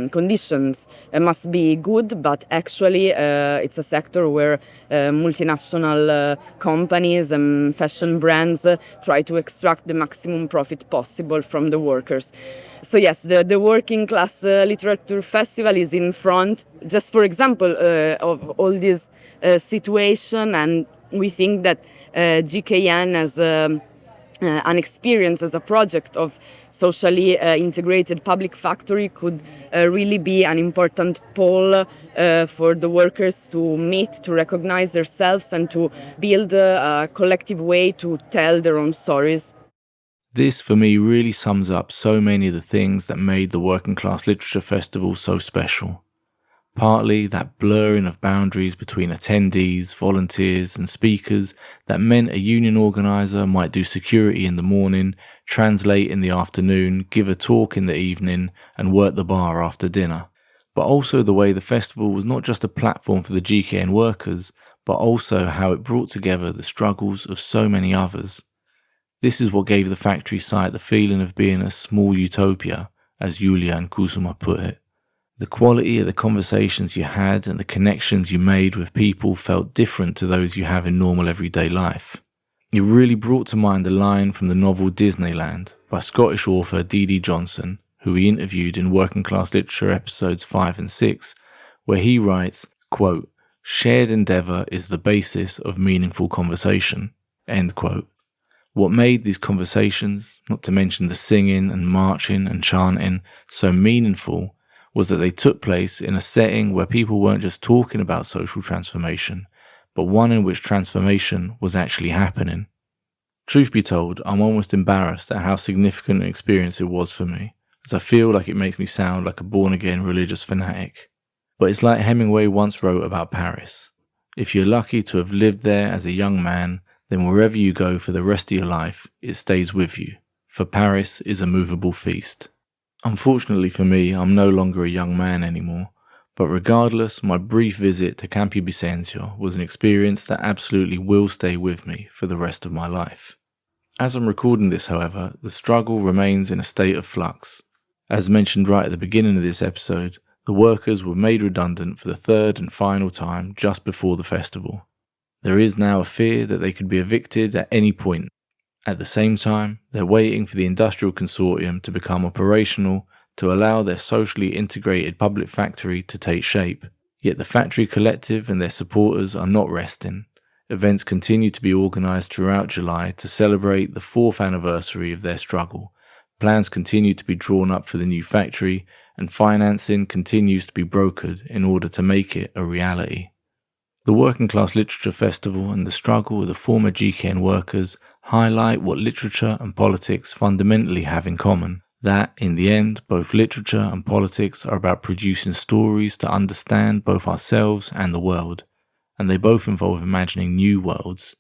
Speaker 14: conditions must be good, but actually, it's a sector where multinational companies and fashion brands try to extract the maximum profit possible from the workers. So yes, the Working Class Literature Festival is in front, just for example, of all this situation, and we think that GKN as an experience as a project of socially integrated public factory could really be an important pole for the workers to meet, to recognize themselves, and to build a collective way to tell their own stories.
Speaker 1: This, for me, really sums up so many of the things that made the Working Class Literature Festival so special. Partly that blurring of boundaries between attendees, volunteers and speakers that meant a union organiser might do security in the morning, translate in the afternoon, give a talk in the evening and work the bar after dinner. But also the way the festival was not just a platform for the GKN workers, but also how it brought together the struggles of so many others. This is what gave the factory site the feeling of being a small utopia, as Julia and Kusuma put it. The quality of the conversations you had and the connections you made with people felt different to those you have in normal everyday life. It really brought to mind a line from the novel Disneyland by Scottish author D.D. Johnson, who we interviewed in Working Class Literature episodes 5 and 6, where he writes, quote, "Shared endeavour is the basis of meaningful conversation," end quote. What made these conversations, not to mention the singing and marching and chanting, so meaningful was that they took place in a setting where people weren't just talking about social transformation, but one in which transformation was actually happening. Truth be told, I'm almost embarrassed at how significant an experience it was for me, as I feel like it makes me sound like a born-again religious fanatic. But it's like Hemingway once wrote about Paris. If you're lucky to have lived there as a young man, then wherever you go for the rest of your life, it stays with you, for Paris is a movable feast. Unfortunately for me, I'm no longer a young man anymore, but regardless, my brief visit to Campi Bisenzio was an experience that absolutely will stay with me for the rest of my life. As I'm recording this, however, the struggle remains in a state of flux. As mentioned right at the beginning of this episode, the workers were made redundant for the third and final time just before the festival. There is now a fear that they could be evicted at any point. At the same time, they're waiting for the industrial consortium to become operational to allow their socially integrated public factory to take shape. Yet the factory collective and their supporters are not resting. Events continue to be organised throughout July to celebrate the 4th anniversary of their struggle. Plans continue to be drawn up for the new factory, and financing continues to be brokered in order to make it a reality. The Working Class Literature Festival and the struggle of the former GKN workers highlight what literature and politics fundamentally have in common. That, in the end, both literature and politics are about producing stories to understand both ourselves and the world, and they both involve imagining new worlds.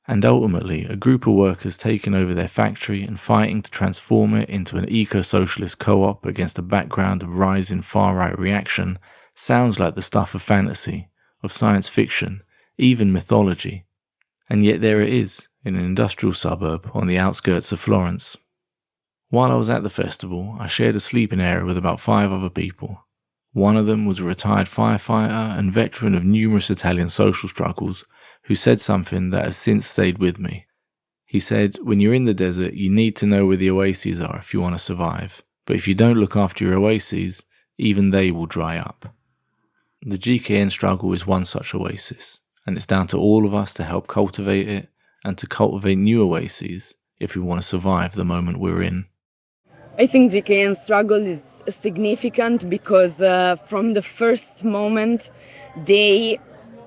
Speaker 1: And ultimately, a group of workers taking over their factory and fighting to transform it into an eco-socialist co-op against a background of rising far-right reaction sounds like the stuff of fantasy, of science fiction, even mythology. And yet there it is, in an industrial suburb on the outskirts of Florence. While I was at the festival, I shared a sleeping area with about 5 other people. One of them was a retired firefighter and veteran of numerous Italian social struggles, who said something that has since stayed with me. He said, when you're in the desert, you need to know where the oases are if you want to survive. But if you don't look after your oases, even they will dry up. The GKN struggle is one such oasis, and it's down to all of us to help cultivate it and to cultivate new oases if we want to survive the moment we're in.
Speaker 14: I think GKN struggle is significant because from the first moment they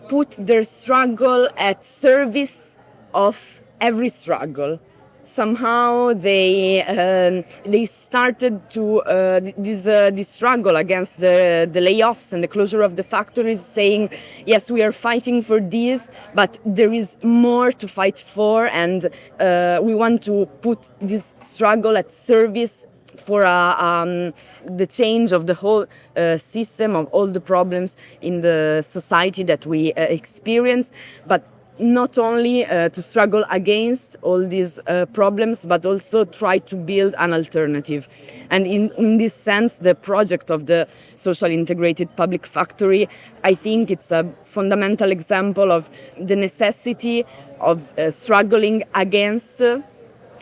Speaker 14: put their struggle at service of every struggle. Somehow they started to this struggle against the layoffs and the closure of the factories, saying, yes, we are fighting for this, but there is more to fight for, and we want to put this struggle at service for the change of the whole system, of all the problems in the society that we experience, but not only to struggle against all these problems, but also try to build an alternative. And in this sense, the project of the social integrated public factory, I think it's a fundamental example of the necessity of struggling against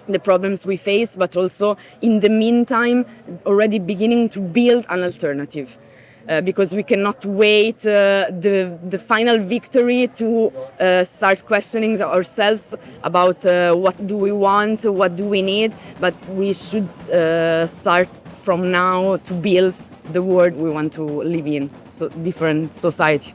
Speaker 14: the problems we face, but also in the meantime already beginning to build an alternative. Because we cannot wait the final victory to start questioning ourselves about what do we want, what do we need, but we should start from now to build the world we want to live in, so different society.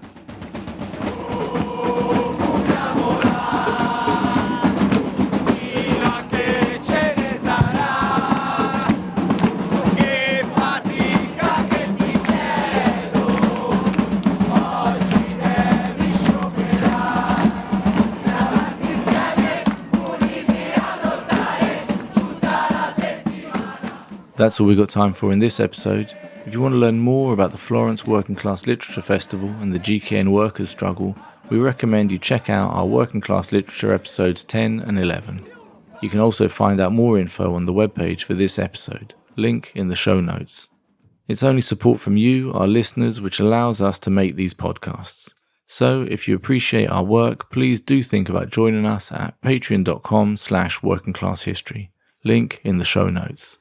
Speaker 1: That's all we've got time for in this episode. If you want to learn more about the Florence Working Class Literature Festival and the GKN workers' struggle, we recommend you check out our Working Class Literature episodes 10 and 11. You can also find out more info on the webpage for this episode, link in the show notes. It's only support from you, our listeners, which allows us to make these podcasts. So if you appreciate our work, please do think about joining us at patreon.com/workingclasshistory, link in the show notes.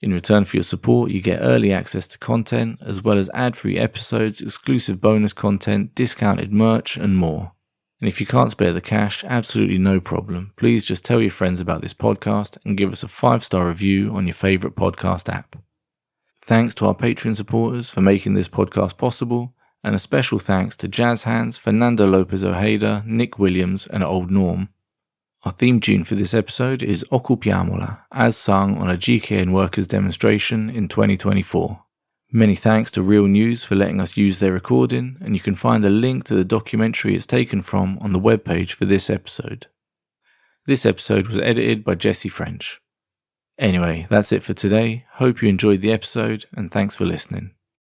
Speaker 1: In return for your support, you get early access to content, as well as ad-free episodes, exclusive bonus content, discounted merch, and more. And if you can't spare the cash, absolutely no problem. Please just tell your friends about this podcast and give us a 5-star review on your favourite podcast app. Thanks to our Patreon supporters for making this podcast possible, and a special thanks to Jazz Hands, Fernando Lopez Ojeda, Nick Williams, and Old Norm. Our theme tune for this episode is Occupiamola, as sung on a GKN workers demonstration in 2024. Many thanks to Real News for letting us use their recording, and you can find a link to the documentary it's taken from on the webpage for this episode. This episode was edited by Jesse French. Anyway, that's it for today. Hope you enjoyed the episode, and thanks for listening.